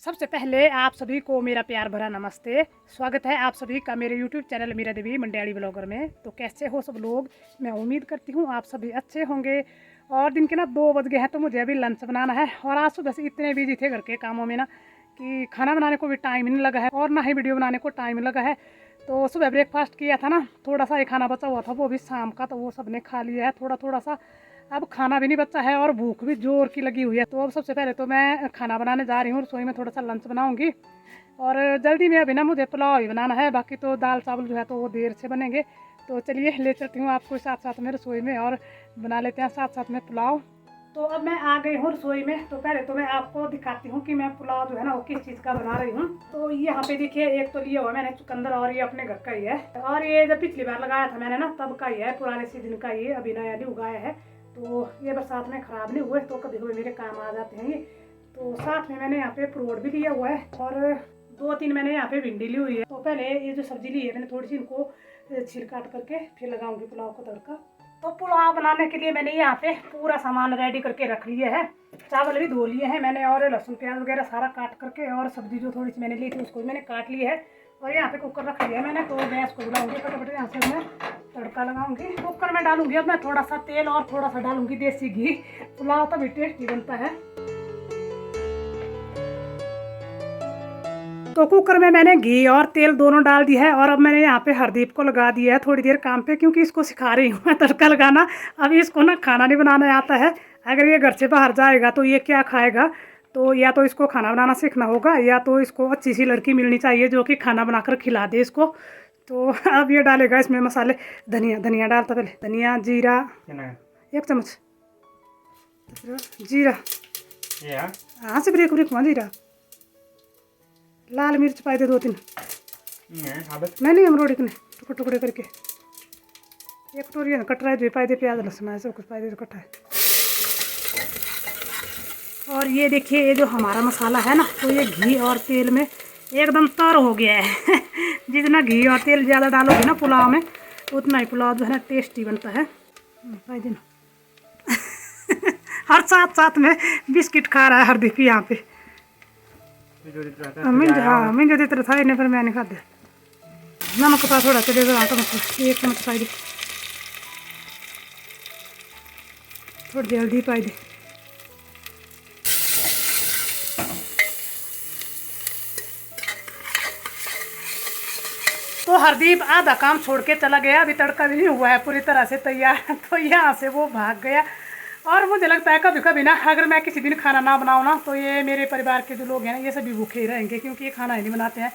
सबसे पहले आप सभी को मेरा प्यार भरा नमस्ते। स्वागत है आप सभी का मेरे YouTube चैनल मीरा देवी मंडियाली ब्लॉगर में। तो कैसे हो सब लोग? मैं उम्मीद करती हूँ आप सभी अच्छे होंगे। और दिन के 2 बज गए हैं तो मुझे अभी लंच बनाना है। और आज सुबह से इतने बिजी थे घर के कामों में कि खाना बनाने को भी टाइम नहीं लगा है और ना ही वीडियो बनाने को टाइम लगा है। तो सुबह ब्रेकफास्ट किया था थोड़ा सा ही खाना बचा हुआ था, वो भी शाम का, तो वो सब ने खा लिया है थोड़ा थोड़ा सा। अब खाना भी नहीं बचा है और भूख भी जोर की लगी हुई है। तो अब सबसे पहले तो मैं खाना बनाने जा रही हूँ, रसोई में थोड़ा सा लंच बनाऊंगी। और जल्दी में अभी मुझे पुलाव ही बनाना है, बाकी तो दाल चावल जो है तो वो देर से बनेंगे। तो चलिए ले चलती हूँ आपको साथ साथ में रसोई में और बना लेते हैं साथ साथ में पुलाव। तो अब मैं आ गई हूँ रसोई में। तो पहले तो मैं आपको दिखाती हूँ कि मैं पुलाव जो है वो किस चीज़ का बना रही हूँ। तो यहाँ पे देखिए, एक तो लिया हुआ मैंने चुकंदर और ये अपने घर का ही है। और ये जब पिछली बार लगाया था मैंने तब का ही है, पुराने सीजन का ही, अभी नया नहीं उगाया है। तो ये बरसात में ख़राब नहीं हुए तो कभी कभी मेरे काम आ जाते हैं ये। तो साथ में मैंने यहाँ पे फ्रूट भी लिया हुआ है और 2-3 मैंने यहाँ पे भिंडी ली हुई है। तो पहले ये जो सब्जी ली है मैंने थोड़ी सी इनको छील काट करके फिर लगाऊंगी पुलाव को तड़का। तो पुलाव बनाने के लिए मैंने यहाँ पे पूरा सामान रेडी करके रख लिया है। चावल भी धो लिए हैं मैंने और लहसुन प्याज वगैरह सारा काट करके, और सब्जी जो थोड़ी सी मैंने ली थी उसको भी मैंने काट ली है। और यहाँ पे कुकर रख लिया मैंने। तो गैस को बुलाऊंगी फटाफट, यहाँ से मैं तड़का लगाऊंगी। कुकर में डालूंगी अब मैं थोड़ा सा तेल और थोड़ा सा डालूंगी देसी घी। पुलाव तभी टेस्टी बनता है। तो कुकर में मैंने घी और तेल दोनों डाल दिया है। और अब मैंने यहाँ पे हरदीप को लगा दिया है थोड़ी देर काम पे, क्योंकि इसको सिखा रही हूँ मैं तड़का लगाना। अभी इसको खाना नहीं बनाना आता है। अगर ये घर से बाहर जाएगा तो ये क्या खाएगा? तो या तो इसको खाना बनाना सीखना होगा, या तो इसको अच्छी सी लड़की मिलनी चाहिए जो कि खाना बनाकर खिला दे इसको। तो अब ये डालेगा इसमें मसाले। धनिया डालता पहले, धनिया जीरा 1 चम्मच जीरा, हाँ से ब्रेक जीरा। लाल मिर्च पाए दे 2-3, नहीं अमरोड़ी ने टुकड़े टुकड़े करके। एक कटोरी कट रहा है जो पाए दे, प्याज लहसुन है सब कुछ पाए दे कटा है। और ये देखिए, ये जो हमारा मसाला है तो ये घी और तेल में एकदम तर हो गया है जितना घी और तेल ज़्यादा डालोगे पुलाव में उतना ही पुलाव जो है टेस्टी बनता है। पाए देना हर साथ साथ में बिस्किट खा रहा है हरदीप यहाँ पे। मिंजो देते रहा था इन्हें, पर मैंने खा दिया। नमक का थोड़ा सा दे दो, 1 चम्मच पाई दे, थोड़ी जल्दी पाई दे। तो हरदीप आधा काम छोड़ के चला गया, अभी तड़का भी नहीं हुआ है पूरी तरह से तैयार। तो यहाँ से वो भाग गया। और मुझे लगता है कभी कभी अगर मैं किसी दिन खाना ना बनाऊँ तो ये मेरे परिवार के जो लोग हैं ये सभी भूखे ही रहेंगे, क्योंकि ये खाना ही नहीं बनाते हैं।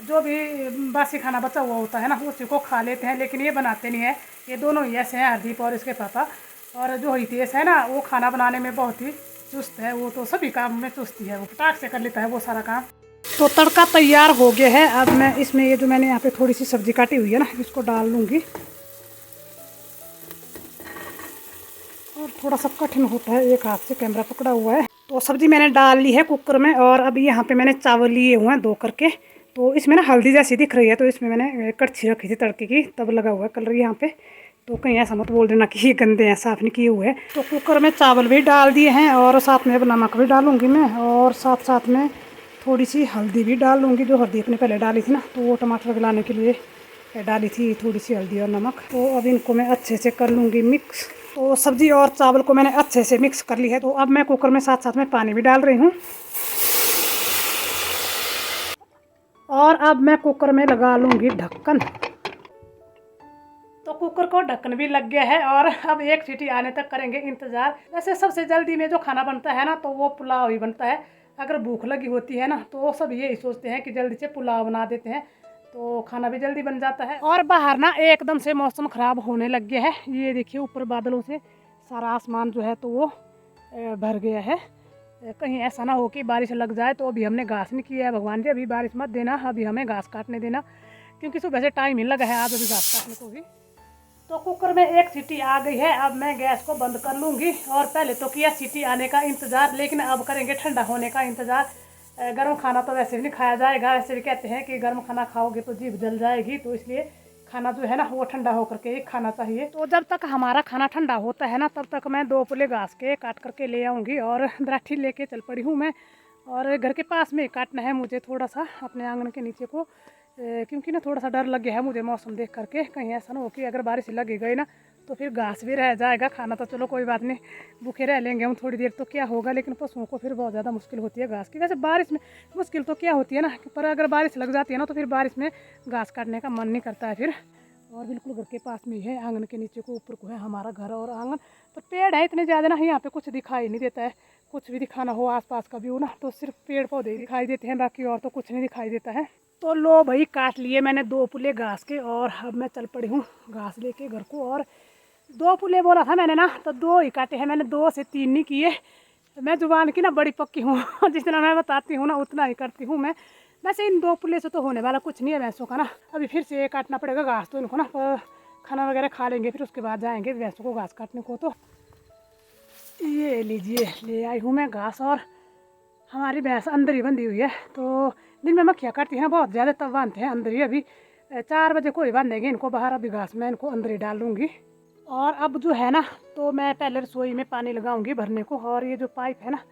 जो भी बासी खाना बचा हुआ होता है उसी को खा लेते हैं, लेकिन ये बनाते नहीं है। ये दोनों ही ऐसे हैं, हरदीप और इसके पापा। और जो हितेश है वो खाना बनाने में बहुत ही चुस्त है। वो तो सभी काम में चुस्त ही है, वो फटाक से कर लेता है वो सारा काम। तो तड़का तैयार हो गया है। अब मैं इसमें ये जो मैंने यहाँ पे थोड़ी सी सब्जी काटी हुई है इसको डाल लूँगी। और थोड़ा सा कठिन होता है, एक हाथ से कैमरा पकड़ा हुआ है। तो सब्जी मैंने डाल ली है कुकर में। और अभी यहाँ पे मैंने चावल लिए हुए हैं 2 करके। तो इसमें हल्दी जैसी दिख रही है, तो इसमें मैंने कड़छी रखी थी तड़के की, तब लगा हुआ है कलर यहाँ पे। तो कहीं ऐसा मत बोल देना कि ये गंदे हैं, साफ़ नहीं किए हुए हैं। तो कुकर में चावल भी डाल दिए हैं और साथ में अब नमक भी डालूँगी मैं, और साथ साथ में थोड़ी सी हल्दी भी डाल लूँगी जो हल्दी अपने पहले डाली थी तो वो टमाटर गलाने के लिए डाली थी थोड़ी सी हल्दी और नमक। तो अब इनको मैं अच्छे से कर लूँगी मिक्स। तो सब्ज़ी और चावल को मैंने अच्छे से मिक्स कर ली है। तो अब मैं कुकर में साथ साथ में पानी भी डाल रही हूँ। और अब मैं कुकर में लगा लूँगी ढक्कन। तो कुकर को ढक्कन भी लग गया है और अब 1 सीटी आने तक करेंगे इंतज़ार। वैसे सबसे जल्दी में जो खाना बनता है तो वो पुलाव ही बनता है। अगर भूख लगी होती है तो सब यही सोचते हैं कि जल्दी से पुलाव बना देते हैं, तो खाना भी जल्दी बन जाता है। और बाहर एकदम से मौसम ख़राब होने लग गया है। ये देखिए ऊपर बादलों से सारा आसमान जो है तो वो भर गया है। कहीं ऐसा ना हो कि बारिश लग जाए। तो अभी हमने घास नहीं किया है, भगवान जी अभी बारिश मत देना, अभी हमें घास काटने देना, क्योंकि सुबह से टाइम ही लगा है आज अभी घास काटने को भी। तो कुकर में 1 सीटी आ गई है। अब मैं गैस को बंद कर लूँगी। और पहले तो किया सीटी आने का इंतज़ार, लेकिन अब करेंगे ठंडा होने का इंतज़ार। गर्म खाना तो वैसे भी नहीं खाया जाएगा। वैसे भी कहते हैं कि गर्म खाना खाओगे तो जीभ जल जाएगी, तो इसलिए खाना जो है वो ठंडा होकर के ही खाना चाहिए। तो जब तक हमारा खाना ठंडा होता है तब तक मैं 2 पुले घास के काट करके ले आऊँगी। और दराठी लेके चल पड़ी हूँ मैं। और घर के पास में काटना है मुझे थोड़ा सा अपने आंगन के नीचे को, क्योंकि ना थोड़ा सा डर लग गया है मुझे मौसम देख करके, कहीं ऐसा ना हो कि अगर बारिश लगी गई ना तो फिर घास भी रह जाएगा। खाना तो चलो कोई बात नहीं, भूखे रह लेंगे हम थोड़ी देर तो क्या होगा, लेकिन पशुओं को फिर बहुत ज़्यादा मुश्किल होती है घास की। वैसे बारिश में मुश्किल तो क्या होती है ना, पर अगर बारिश लग जाती है ना तो फिर बारिश में घास काटने का मन नहीं करता है फिर। और बिल्कुल घर के पास में ही है, आंगन के नीचे को ऊपर को है हमारा घर और आंगन। पर पेड़ है इतने ज़्यादा ना, यहाँ पे कुछ दिखाई नहीं देता है। कुछ भी दिखाना हो आसपास का व्यू ना तो सिर्फ पेड़ पौधे ही दिखाई देते हैं, बाकी और तो कुछ नहीं दिखाई देता है। तो लो भाई, काट लिए मैंने 2 पुले घास के और अब मैं चल पड़ी हूँ घास लेके घर को। और 2 पुले बोला था मैंने ना, तो 2 ही काटे हैं मैंने, 2 से 3 नहीं किए। मैं जुबान की ना बड़ी पक्की हूँ जितना मैं बताती हूँ ना उतना ही करती हूँ मैं। वैसे इन 2 पुले से तो होने वाला कुछ नहीं है भैंसों का ना। अभी फिर से काटना पड़ेगा घास, तो इनको ना खाना वगैरह खा लेंगे, फिर उसके बाद जाएंगे भैंसों को घास काटने को। तो ये लीजिए, ले आई हूँ मैं घास। और हमारी भैंस अंदर ही बंधी हुई है, तो दिन में मक्खियाँ काटती है ना बहुत ज़्यादा, तब बांधते हैं अंदर ही। अभी 4 बजे को ही बांधेंगे इनको बाहर, अभी घास मैं इनको अंदर ही डाल दूँगी। और अब जो है ना, तो मैं पहले रसोई में पानी लगाऊंगी भरने को, और ये जो पाइप है ना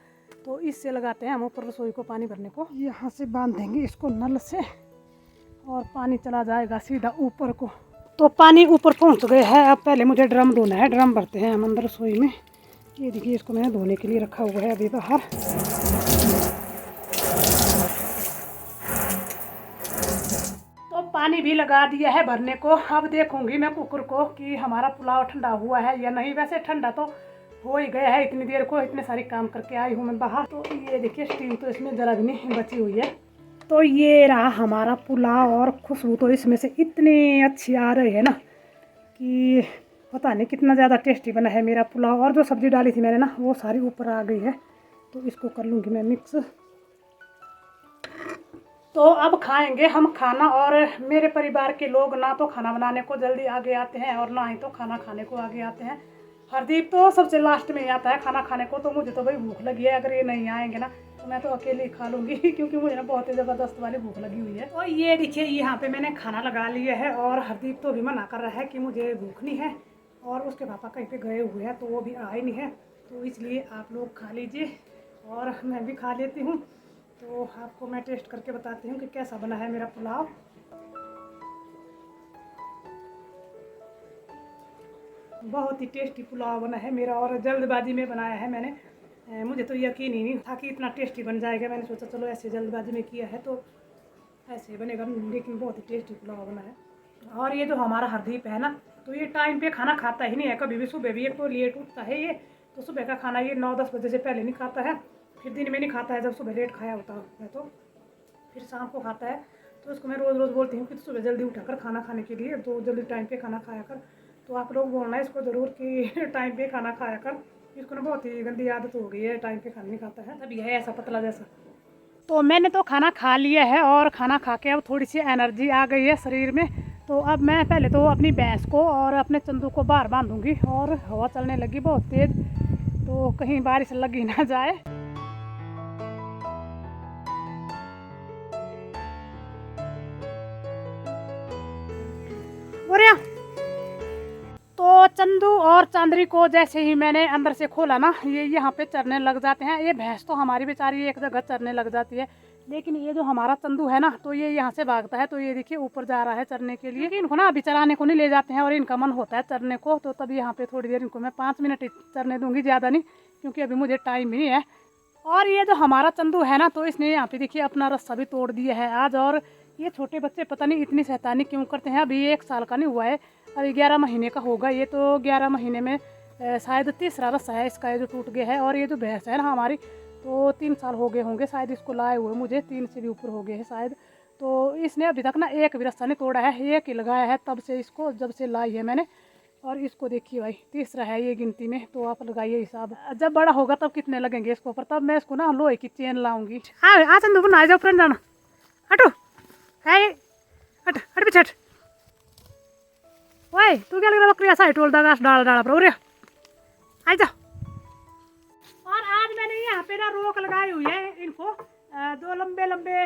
तो इससे लगाते हैं हम ऊपर रसोई को पानी भरने को। यहाँ से बांध देंगे इसको नल से और पानी चला जाएगा सीधा ऊपर को। तो पानी ऊपर पहुँच गए हैं। अब पहले मुझे ड्रम धोना है, ड्रम भरते हैं हम अंदर रसोई में। ये देखिए, इसको मैंने धोने के लिए रखा हुआ है अभी बाहर। तो पानी भी लगा दिया है भरने को। अब देखूंगी मैं कुकर को कि हमारा पुलाव ठंडा हुआ है या नहीं। वैसे ठंडा तो हो ही गया है, इतनी देर को इतने सारी काम करके आई हूँ मैं बाहर। तो ये देखिए, स्टीम तो इसमें ज़रा भी नहीं बची हुई है। तो ये रहा हमारा पुलाव, और खुशबू तो इसमें से इतनी अच्छी आ रही है ना कि पता नहीं कितना ज़्यादा टेस्टी बना है मेरा पुलाव। और जो सब्ज़ी डाली थी मैंने ना वो सारी ऊपर आ गई है, तो इसको कर लूँगी मैं मिक्स। तो अब खाएंगे हम खाना। और मेरे परिवार के लोग ना तो खाना बनाने को जल्दी आगे आते हैं और ना ही तो खाना खाने को आगे आते हैं। हरदीप तो सबसे लास्ट में आता है खाना खाने को। तो मुझे तो भाई भूख लगी है, अगर ये नहीं आएंगे ना तो मैं तो अकेले ही खा लूँगी क्योंकि मुझे ना बहुत ही ज़बरदस्त वाली भूख लगी हुई है। और ये देखिए, यहाँ पे मैंने खाना लगा लिया है और हरदीप तो भी मना कर रहा है कि मुझे भूख नहीं है, और उसके पापा कहीं पे गए हुए हैं तो वो भी आए नहीं है। तो इसलिए आप लोग खा लीजिए और मैं भी खा लेती हूँ। तो आपको मैं टेस्ट करके बताती हूँ कि कैसा बना है मेरा पुलाव। बहुत ही टेस्टी पुलाव बना है मेरा, और जल्दबाजी में बनाया है मैंने। मुझे तो यकीन ही नहीं था कि इतना टेस्टी बन जाएगा। मैंने सोचा चलो ऐसे जल्दबाजी में किया है तो ऐसे ही बनेगा, लेकिन बहुत ही टेस्टी पुलाव बना है। और ये जो हमारा हरदीप है ना, तो ये टाइम पे खाना खाता ही नहीं है कभी भी। सुबह भी एक तो लेट उठता है ये, तो सुबह का खाना ये 9-10 बजे से पहले नहीं खाता है। फिर दिन में नहीं खाता है, जब सुबह लेट खाया होता है तो फिर शाम को खाता है। तो उसको मैं रोज़ रोज़ बोलती हूँ कि सुबह जल्दी उठा कर खाना खाने के लिए, तो जल्दी टाइम पे खाना खाया कर। तो आप लोग बोलना इसको ज़रूर कि टाइम पे खाना खाया कर। इसको ना बहुत ही गंदी आदत हो गई है, टाइम पे खाना नहीं खाता है, तभी है ऐसा पतला जैसा। तो मैंने तो खाना खा लिया है, और खाना खा के अब थोड़ी सी एनर्जी आ गई है शरीर में। तो अब मैं पहले तो अपनी भैंस को और अपने चंदू को बाहर बांधूंगी। और हवा चलने लगी बहुत तेज़, तो कहीं बारिश लगी ना जाए। और तो चंदू और चांदरी को जैसे ही मैंने अंदर से खोला ना, ये यहाँ पे चरने लग जाते हैं। ये भैंस तो हमारी बेचारी एक जगह चरने लग जाती है, लेकिन ये जो हमारा चंदू है ना, तो ये यहाँ से भागता है। तो ये देखिए ऊपर जा रहा है चरने के लिए। इनको ना अभी चराने को नहीं ले जाते हैं, और इनका मन होता है चरने को, तो तभी यहाँ पे थोड़ी देर इनको मैं 5 मिनट चरने दूँगी, ज़्यादा नहीं, क्योंकि अभी मुझे टाइम भी नहीं है। और ये जो हमारा चंदू है ना, तो इसने यहाँ पे देखिए अपना रस्सा भी तोड़ दिया है आज। और ये छोटे बच्चे पता नहीं इतनी शैतानी क्यों करते हैं। अभी 1 साल का नहीं हुआ है, अभी 11 महीने का होगा ये। तो 11 महीने में शायद तीसरा रस्सा है इसका, ये जो टूट गया है। और ये जो भैंस है ना हमारी, तो 3 साल हो गए होंगे शायद इसको लाए हुए, मुझे 3 से भी ऊपर हो गए हैं शायद। तो इसने अभी तक ना एक भी रस्सा नहीं तोड़ा है, एक ही लगाया है तब से इसको, जब से लाई है मैंने। और इसको देखिए भाई, तीसरा है ये गिनती में, तो आप लगाइए हिसाब। जब बड़ा होगा तब कितने लगेंगे इसको, पर तब मैं इसको ना लोहे की चेन लाऊंगी। हाँ चंदू ना आ जाओ फ्रेंड, जाना हटो है, हट हट पीछे हट। ओए तू क्या लग रहा बकरी ऐसा टोल दागा डाल डाला पर उरे आ जा। और आज मैंने यहाँ पे ना रोक लगाई हुई है इनको, 2 लंबे लंबे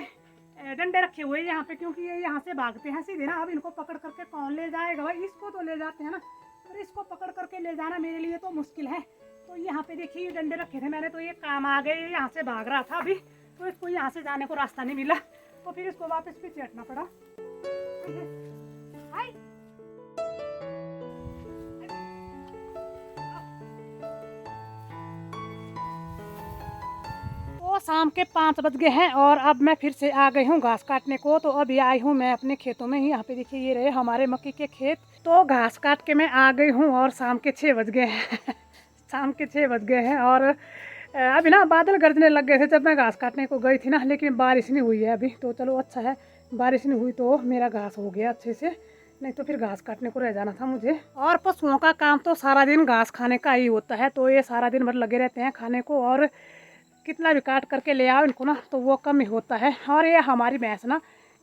डंडे रखे हुए यहाँ पे, क्योंकि ये यहाँ से भागते हैं सीधे ना। अब इनको पकड़ करके कौन ले जाएगा भाई, इसको तो ले जाते हैं ना, पर इसको पकड़ करके ले जाना मेरे लिए तो मुश्किल है। तो यहाँ पे देखिए ये डंडे रखे थे मैंने, तो ये काम आ गए, यहाँ से भाग रहा था अभी। तो इसको यहाँ से जाने को रास्ता नहीं मिला, तो फिर इसको वापस पीछे हटना पड़ा। हाय तो शाम के 5 बज गए हैं और अब मैं फिर से आ गई हूँ घास काटने को। तो अभी आई हूँ मैं अपने खेतों में ही। यहाँ पे देखिए ये रहे हमारे मक्की के खेत। तो घास काट के मैं आ गई हूँ और शाम के 6 बज गए हैं शाम के 6 बज गए हैं और अभी ना बादल गरजने लग गए थे जब मैं घास काटने को गई थी ना, लेकिन बारिश नहीं हुई है अभी। तो चलो अच्छा है, बारिश नहीं हुई तो मेरा घास हो गया अच्छे से, नहीं तो फिर घास काटने को रह जाना था मुझे। और पशुओं का काम तो सारा दिन घास खाने का ही होता है, तो ये सारा दिन भर लगे रहते हैं खाने को, और कितना भी काट करके ले आओ इनको ना तो वो कम ही होता है। और ये हमारी भैंस ना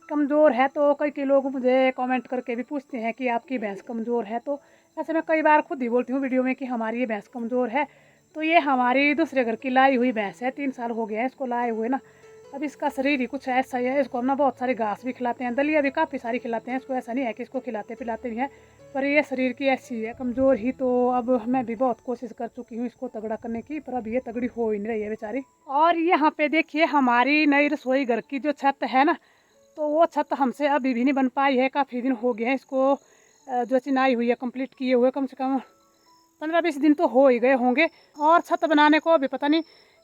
कमज़ोर है, तो कई लोग मुझे कमेंट करके भी पूछते हैं कि आपकी भैंस कमज़ोर है। तो ऐसे मैं कई बार खुद ही बोलती हूँ वीडियो में कि हमारी ये भैंस कमज़ोर है। तो ये हमारी दूसरे घर की लाई हुई भैंस है, 3 साल हो गया है इसको लाए हुए ना। अब इसका शरीर ही कुछ ऐसा ही है, इसको हम ना बहुत सारी घास भी खिलाते हैं, दलिया भी काफ़ी सारी खिलाते हैं इसको। ऐसा नहीं है कि इसको खिलाते पिलाते भी हैं, पर ये शरीर की ऐसी है कमज़ोर ही। तो अब मैं भी बहुत कोशिश कर चुकी हूँ इसको तगड़ा करने की, पर अब ये तगड़ी हो ही नहीं रही है बेचारी। और यहाँ पे देखिए हमारी नई रसोई घर की जो छत है ना, तो वो छत हमसे अभी भी नहीं बन पाई है। काफ़ी दिन हो गए हैं इसको जो चिनाई हुई है कंप्लीट किए हुए, कम से कम 15-20 दिन तो हो ही गए होंगे। और छत बनाने को अभी पता नहीं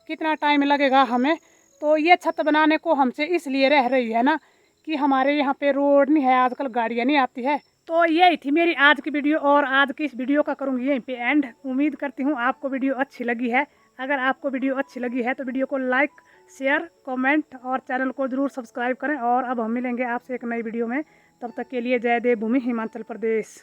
कितना टाइम लगेगा हमें। तो ये छत बनाने को हमसे इसलिए रह रही है ना कि हमारे यहाँ पे रोड नहीं है, आजकल गाड़ियाँ नहीं आती है। तो यही थी मेरी आज की वीडियो, और आज की इस वीडियो का करूँगी यहीं पे एंड। उम्मीद करती हूँ आपको वीडियो अच्छी लगी है। अगर आपको वीडियो अच्छी लगी है तो वीडियो को लाइक, शेयर, कमेंट और चैनल को ज़रूर सब्सक्राइब करें। और अब हम मिलेंगे आपसे एक नई वीडियो में, तब तक के लिए जय देवभूमि हिमाचल प्रदेश।